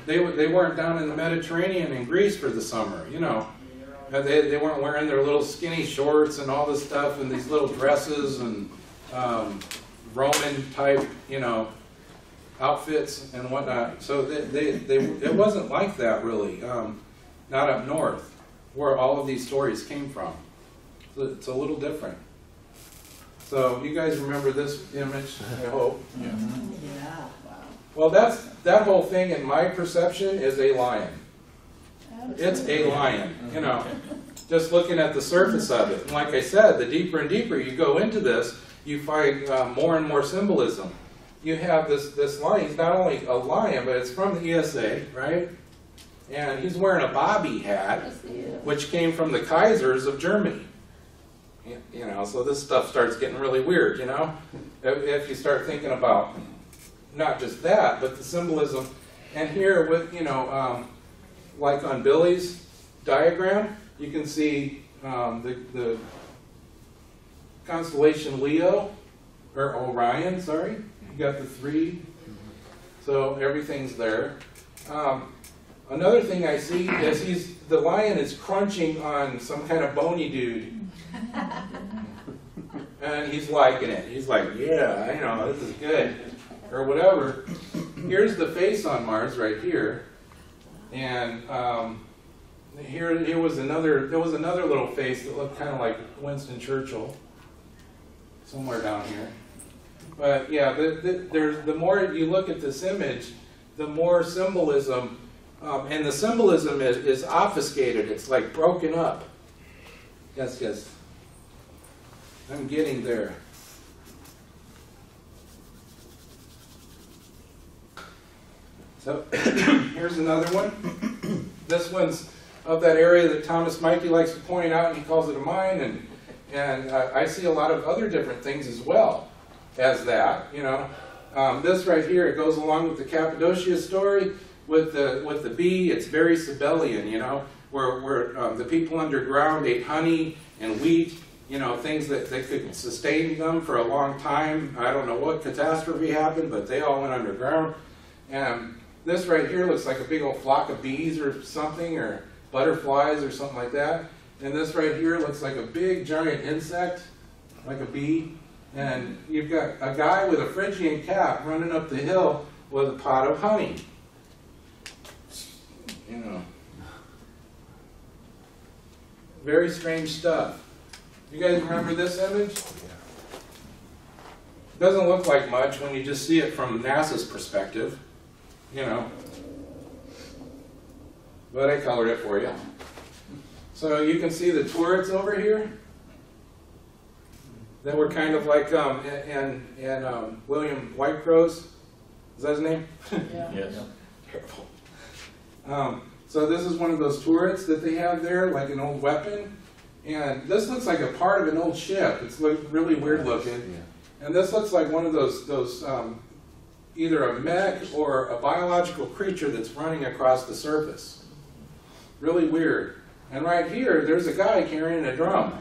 They weren't down in the Mediterranean in Greece for the summer, you know. They weren't wearing their little skinny shorts and all this stuff and these little dresses and Roman type, you know, outfits and whatnot. So it wasn't like that really, not up north, where all of these stories came from. So it's a little different. So you guys remember this image, I hope. Yeah. Yeah. Well, that whole thing in my perception is a lion. It's a lion, you know, just looking at the surface of it. And like I said, the deeper and deeper you go into this, you find more and more symbolism. You have this lion. He's not only a lion, but it's from the ESA, right? And he's wearing a bobby hat, which came from the Kaisers of Germany. You know, so this stuff starts getting really weird, you know, if you start thinking about not just that, but the symbolism. And here with, you know, like on Billy's diagram, you can see the constellation Leo, or Orion, sorry. You got the 3, so everything's there. Another thing I see is the lion is crunching on some kind of bony dude. And he's liking it. He's like, yeah, I know, this is good. Or whatever. Here's the face on Mars right here. And there was another little face that looked kind of like Winston Churchill. Somewhere down here. But yeah, the more you look at this image, the more symbolism And the symbolism is obfuscated. It's like broken up. Yes, yes. I'm getting there. So here's another one. This one's of that area that Thomas Mikey likes to point out, and he calls it a mine. And I see a lot of other different things as well as that. You know, this right here, it goes along with the Cappadocia story with the bee. It's very Sibelian, you know, where the people underground ate honey and wheat, you know, things that could sustain them for a long time. I don't know what catastrophe happened, but they all went underground. And this right here looks like a big old flock of bees or something, or butterflies or something like that. And this right here looks like a big giant insect, like a bee. And you've got a guy with a Phrygian cap running up the hill with a pot of honey. You know, very strange stuff. You guys remember this image? It doesn't look like much when you just see it from NASA's perspective, you know. But I colored it for you. So you can see the turrets over here. That were kind of like in William Whitecrow's. Is that his name? Yeah. Yes. Terrible. So this is one of those turrets that they have there, like an old weapon. And this looks like a part of an old ship. It's really weird looking. And this looks like one of those either a mech or a biological creature that's running across the surface. Really weird. And right here, there's a guy carrying a drum.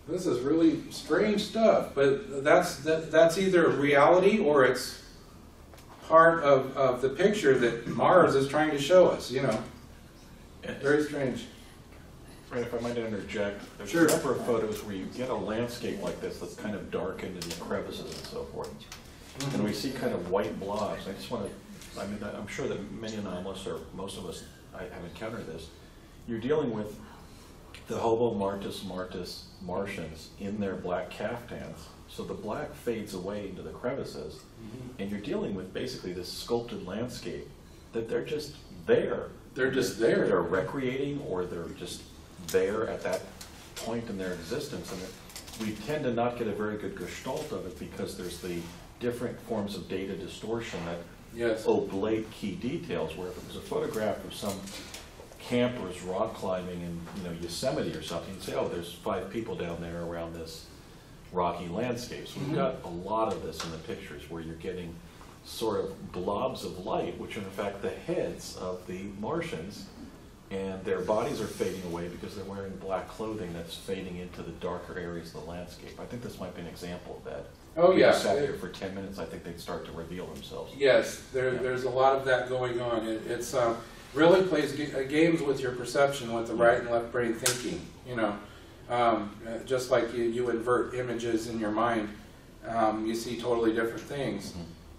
This is really strange stuff, but that's either reality or it's part of the picture that Mars is trying to show us, you know. Very strange. Right, if I might interject, there's Sure. a number of photos where you get a landscape like this that's kind of dark into these crevices and so forth. And we see kind of white blobs. I just want to, I mean, I'm sure that many anomalists, or most of us, have encountered this. You're dealing with the Homo martis Martians in their black caftans. So the black fades away into the crevices, and you're dealing with basically this sculpted landscape that they're just there. They're just there. They're recreating, or they're just there at that point in their existence. And we tend to not get a very good gestalt of it because there's the different forms of data distortion that oblate key details, where if it was a photograph of some campers rock climbing in, you know, Yosemite or something, you'd say, oh, there's 5 people down there around this rocky landscape. So we've got a lot of this in the pictures where you're getting sort of blobs of light, which are in fact the heads of the Martians, and their bodies are fading away because they're wearing black clothing that's fading into the darker areas of the landscape. I think this might be an example of that. Oh, If yeah. you sat here for 10 minutes, I think they'd start to reveal themselves. Yes, there's a lot of that going on. It's really plays games with your perception, with the right and left brain thinking, you know. Just like you invert images in your mind, you see totally different things.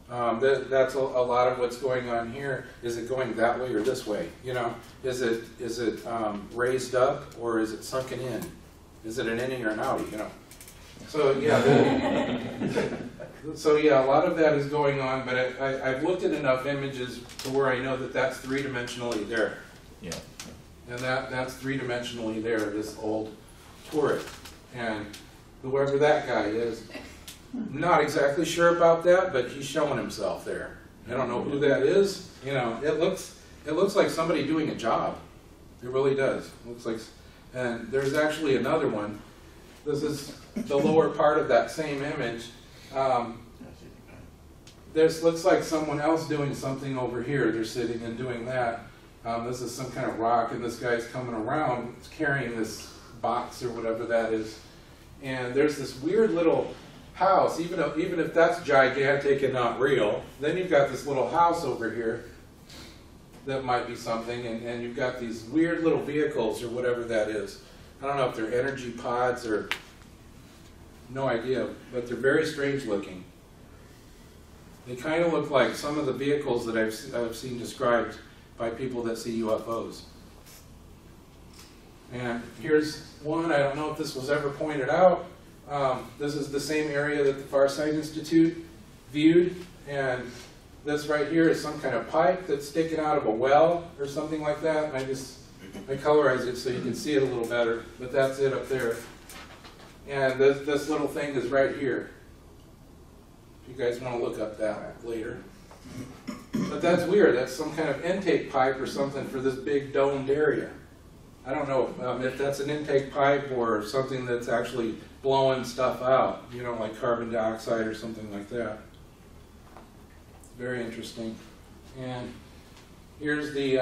That's a lot of what's going on here. Is it going that way or this way? You know, is it raised up or is it sunken in? Is it an inning or an outie? You know. So yeah, a lot of that is going on. But I've looked at enough images to where I know that that's 3-dimensionally there. Yeah. And that's 3-dimensionally there. This old turret, and whoever that guy is. Not exactly sure about that, but he's showing himself there. I don't know who that is. You know, it looks like somebody doing a job. It really does. It looks like, and there's actually another one. This is the lower part of that same image. This looks like someone else doing something over here. They're sitting and doing that. This is some kind of rock, and this guy's coming around carrying this box or whatever that is. And there's this weird little house, even if that's gigantic and not real, then you've got this little house over here that might be something, and you've got these weird little vehicles or whatever that is. I don't know if they're energy pods or no idea, but they're very strange looking. They kind of look like some of the vehicles that I've seen described by people that see UFOs. And here's one, I don't know if this was ever pointed out. This is the same area that the Farsight Institute viewed, and This right here is some kind of pipe that's sticking out of a well or something like that. And I colorized it so you can see it a little better, but that's it up there. And this little thing is right here. If you guys want to look up that later. But that's weird. That's some kind of intake pipe or something for this big domed area. I don't know if that's an intake pipe or something that's actually blowing stuff out, you know, like carbon dioxide or something like that. Very interesting. And here's the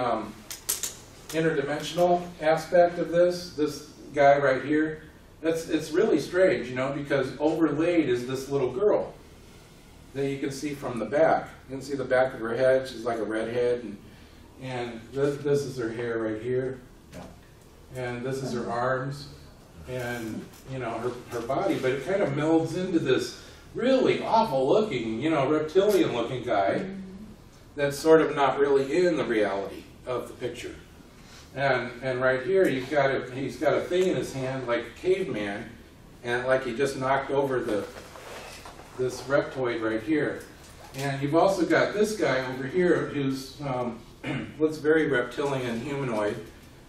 interdimensional aspect of this guy right here. It's really strange, you know, because overlaid is this little girl that you can see from the back. You can see the back of her head. She's like a redhead, and this is her hair right here, and this is her arms, and you know her body. But it kind of melds into this really awful-looking, you know, reptilian-looking guy that's sort of not really in the reality of the picture. And right here, he's got a thing in his hand like a caveman, and like he just knocked over this reptoid right here. And you've also got this guy over here who's looks very reptilian, humanoid,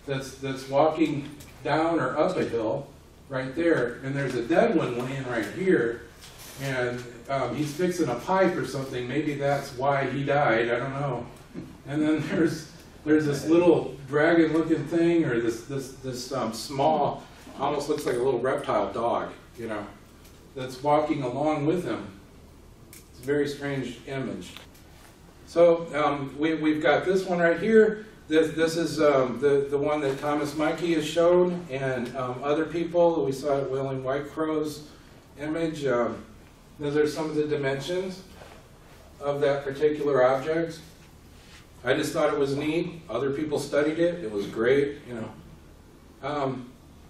that's walking down or up a hill right there. And there's a dead one laying right here, and he's fixing a pipe or something. Maybe that's why he died. I don't know. And then there's this little dragon-looking thing, or this small, almost looks like a little reptile dog, you know, that's walking along with him. It's a very strange image. So we've got this one right here. This is the one that Thomas Mikey has shown, and other people. We saw William Whitecrow's image. Those are some of the dimensions of that particular object. I just thought it was neat. Other people studied it. It was great, you know.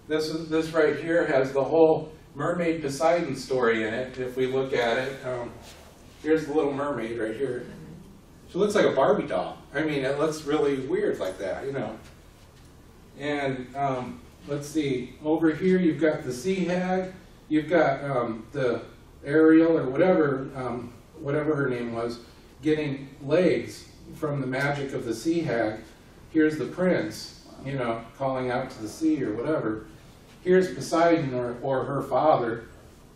This right here has the whole Mermaid Poseidon story in it. If we look at it, here's the little mermaid right here. She looks like a Barbie doll. I mean, it looks really weird like that, you know. And let's see, over here you've got the sea hag. You've got the Ariel or whatever her name was, getting legs from the magic of the sea hag. Here's the prince, you know, calling out to the sea or whatever. Here's Poseidon or her father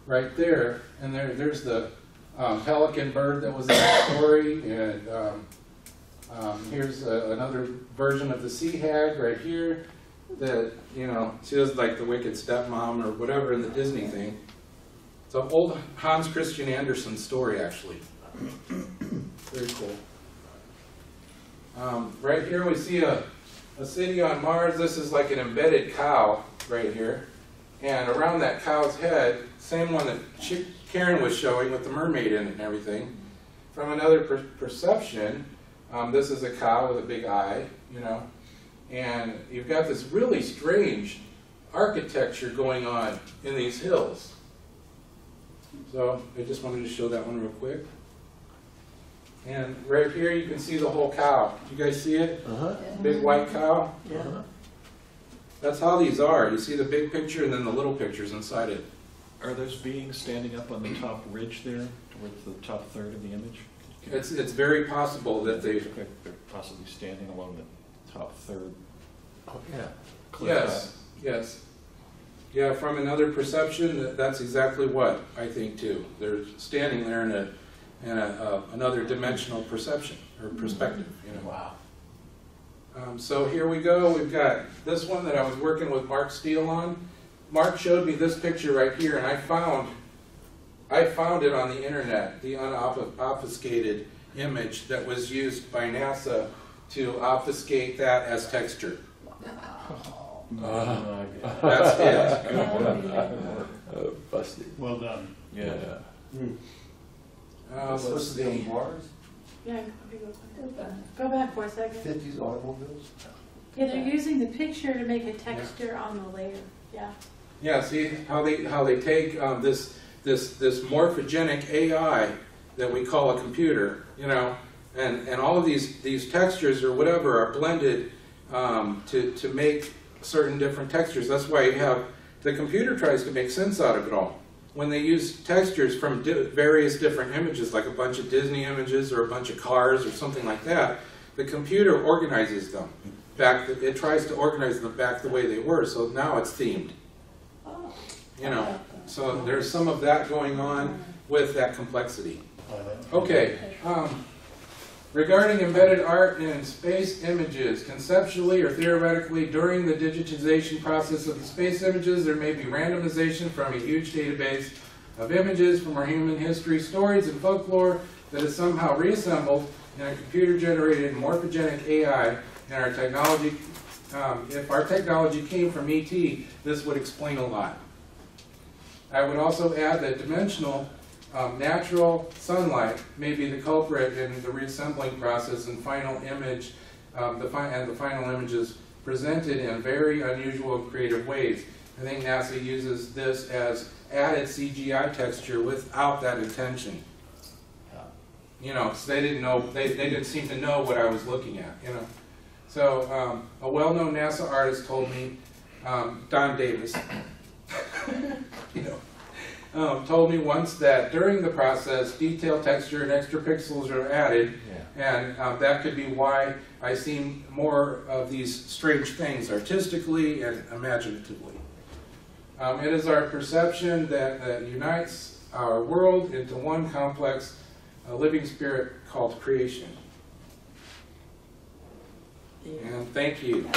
right there, and there's the pelican bird that was in the story, and here's another version of the sea hag right here that, you know, she was like the wicked stepmom or whatever in the Disney thing. It's an old Hans Christian Andersen story, actually. Very cool. Right here we see a city on Mars. This is like an embedded cow right here. And around that cow's head, same one that Karen was showing with the mermaid in it and everything. From another perception, this is a cow with a big eye, you know. And you've got this really strange architecture going on in these hills. So I just wanted to show that one real quick. And right here you can see the whole cow. You guys see it? Uh-huh. Big white cow? Yeah. That's how these are. You see the big picture and then the little pictures inside it. Are those beings standing up on the top ridge there, towards the top third of the image? It's very possible that they're possibly standing along the top third. Oh, yeah. Cliff yes, yes. Yeah, from another perception, that's exactly what I think too. They're standing there in another dimensional perception or perspective. You know. Wow. So here we go. We've got this one that I was working with Mark Steele on. Mark showed me this picture right here, and I found it on the internet, the unobfuscated image that was used by NASA to obfuscate that as texture. That's it. Busted. Well done. Yeah. Let's see. Mars? Yeah, go back for a second. 50s automobiles? Yeah, they're using the picture to make a texture on the layer. Yeah. Yeah, see how they take this morphogenic AI that we call a computer, you know, and all of these textures or whatever are blended to make certain different textures. That's why you have the computer tries to make sense out of it all. when they use textures from various different images, like a bunch of Disney images or a bunch of cars or something like that, the computer organizes them back. It tries to organize them back the way they were, so now it's themed. You know, so there's some of that going on with that complexity. Okay, regarding embedded art in space images, conceptually or theoretically, during the digitization process of the space images, there may be randomization from a huge database of images from our human history, stories, and folklore that is somehow reassembled in a computer-generated morphogenic AI. And our technology, if our technology came from ET, this would explain a lot. I would also add that dimensional natural sunlight may be the culprit in the reassembling process and final image, the final images presented in very unusual creative ways. I think NASA uses this as added CGI texture without that intention. You know, so they didn't know, they didn't seem to know what I was looking at, you know. So a well-known NASA artist told me, Don Davis, you know, told me once that during the process, detail, texture, and extra pixels are added, and that could be why I see more of these strange things artistically and imaginatively. It is our perception that unites our world into one complex living spirit called creation. And thank you.